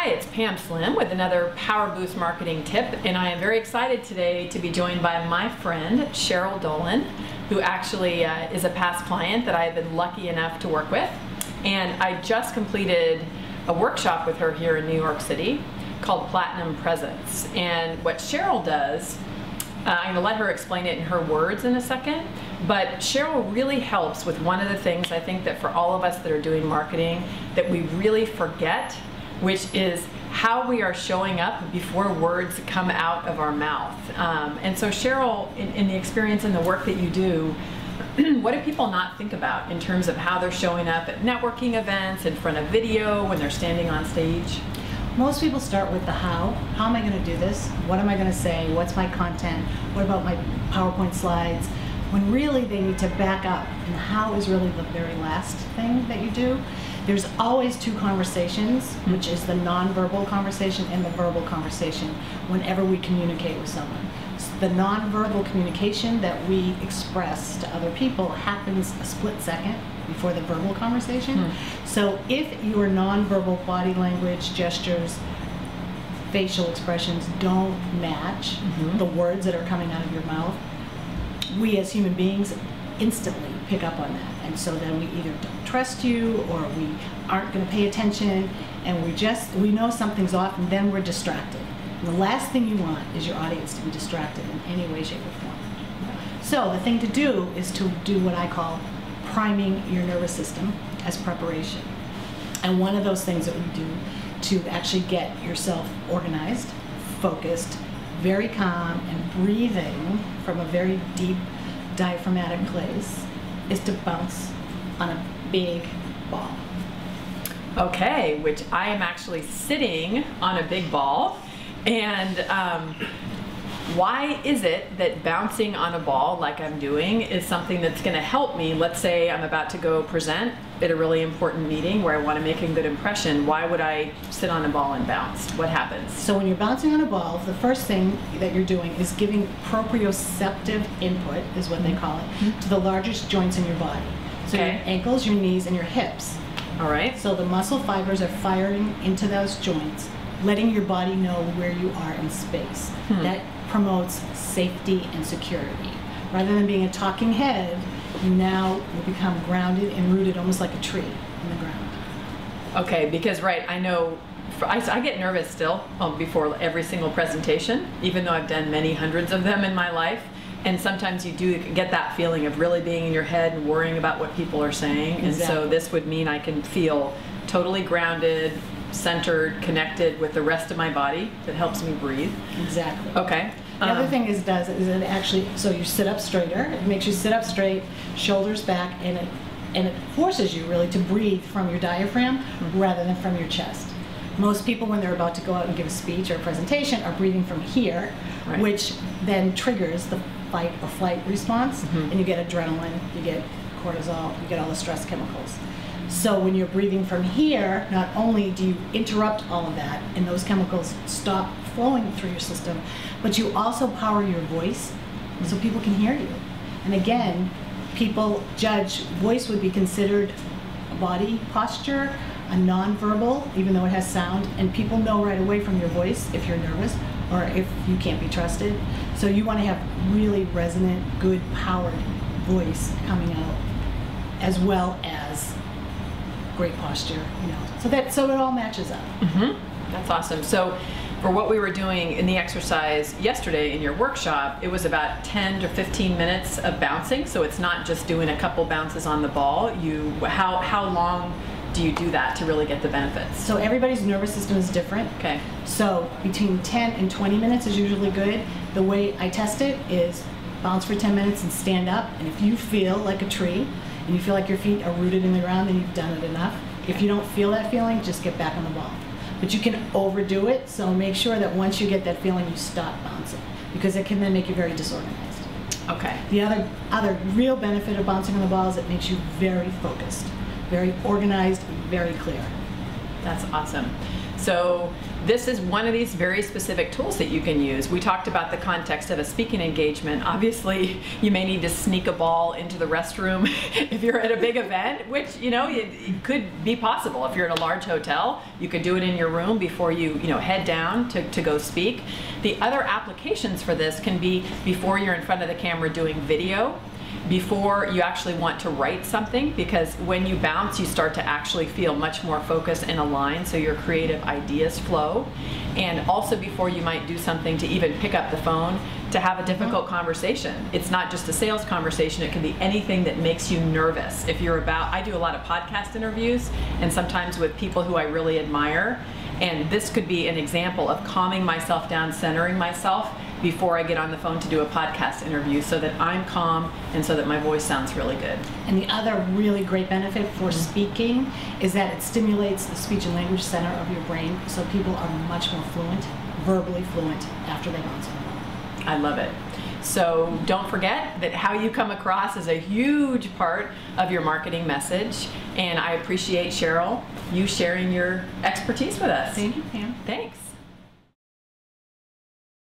Hi, it's Pam Slim with another Power Boost marketing tip, and I am very excited today to be joined by my friend Cheryl Dolan, who actually is a past client that I've been lucky enough to work with. And I just completed a workshop with her here in New York City called Platinum Presence. And what Cheryl does, I'm going to let her explain it in her words in a second, but Cheryl really helps with one of the things I think that for all of us that are doing marketing that we really forget, which is how we are showing up before words come out of our mouth. And so Cheryl, in the experience and the work that you do, what do people not think about in terms of how they're showing up at networking events, in front of video, when they're standing on stage? Most people start with the how. How am I going to do this? What am I going to say? What's my content? What about my PowerPoint slides? When really they need to back up, and the how is really the very last thing that you do. There's always two conversations, which is the nonverbal conversation and the verbal conversation whenever we communicate with someone. The nonverbal communication that we express to other people happens a split second before the verbal conversation. So if your nonverbal body language, gestures, facial expressions don't match the words that are coming out of your mouth, we as human beings instantly pick up on that. And so then we either don't trust you or we aren't going to pay attention, and we know something's off, and then we're distracted. And the last thing you want is your audience to be distracted in any way, shape, or form. So the thing to do is to do what I call priming your nervous system as preparation. And one of those things that we do to actually get yourself organized, focused, very calm, and breathing from a very deep diaphragmatic place is to bounce on a big ball. Okay, which I am actually sitting on a big ball. And why is it that bouncing on a ball like I'm doing is something that's going to help me? Let's say I'm about to go present at a really important meeting where I want to make a good impression. Why would I sit on a ball and bounce? What happens? So when you're bouncing on a ball, the first thing that you're doing is giving proprioceptive input, is what they call it, to the largest joints in your body. So your ankles, your knees, and your hips. All right. So the muscle fibers are firing into those joints, letting your body know where you are in space. That promotes safety and security. Rather than being a talking head, you now will become grounded and rooted almost like a tree in the ground. Okay, because I know, I get nervous still before every single presentation, even though I've done many hundreds of them in my life. And sometimes you do get that feeling of really being in your head and worrying about what people are saying. And so this would mean I can feel totally grounded, centered, connected with the rest of my body. That helps me breathe. Exactly. Okay. The other thing is it actually, so you sit up straighter. It makes you sit up straight, shoulders back, and it forces you really to breathe from your diaphragm rather than from your chest. Most people, when they're about to go out and give a speech or a presentation, are breathing from here, which then triggers the fight or flight response, and you get adrenaline, you get cortisol, you get all the stress chemicals. So when you're breathing from here, not only do you interrupt all of that and those chemicals stop flowing through your system, but you also power your voice so people can hear you. And again, people judge voice would be considered a body posture, a nonverbal, even though it has sound, and people know right away from your voice if you're nervous or if you can't be trusted. So you want to have really resonant, good, powered voice coming out, as well as great posture, so it all matches up. That's awesome. So for what we were doing in the exercise yesterday in your workshop, it was about 10 to 15 minutes of bouncing. So it's not just doing a couple bounces on the ball. How long do you do that to really get the benefits? So everybody's nervous system is different. Okay. So between 10 and 20 minutes is usually good. The way I test it is bounce for 10 minutes and stand up. And if you feel like a tree and you feel like your feet are rooted in the ground, then you've done it enough. If you don't feel that feeling, just get back on the ball. But you can overdo it, so make sure that once you get that feeling, you stop bouncing, because it can then make you very disorganized. Okay. The other real benefit of bouncing on the ball is it makes you very focused, very organized, very clear. That's awesome. So this is one of these very specific tools that you can use. We talked about the context of a speaking engagement. Obviously, you may need to sneak a ball into the restroom if you're at a big event, which, you know, it could be possible. If you're at a large hotel, you could do it in your room before you head down to go speak. The other applications for this can be before you're in front of the camera doing video, before you actually want to write something, because when you bounce, you start to actually feel much more focused and aligned, so your creative ideas flow. And also before you might do something to even pick up the phone to have a difficult conversation. It's not just a sales conversation, it can be anything that makes you nervous. If you're I do a lot of podcast interviews, and sometimes with people who I really admire, and this could be an example of calming myself down, centering myself before I get on the phone to do a podcast interview, so that I'm calm and so that my voice sounds really good. And the other really great benefit for speaking is that it stimulates the speech and language center of your brain, so people are much more fluent, verbally fluent, after they bounce on the phone. I love it. So don't forget that how you come across is a huge part of your marketing message, and I appreciate, Cheryl, you sharing your expertise with us. Thank you, Pam. Thanks.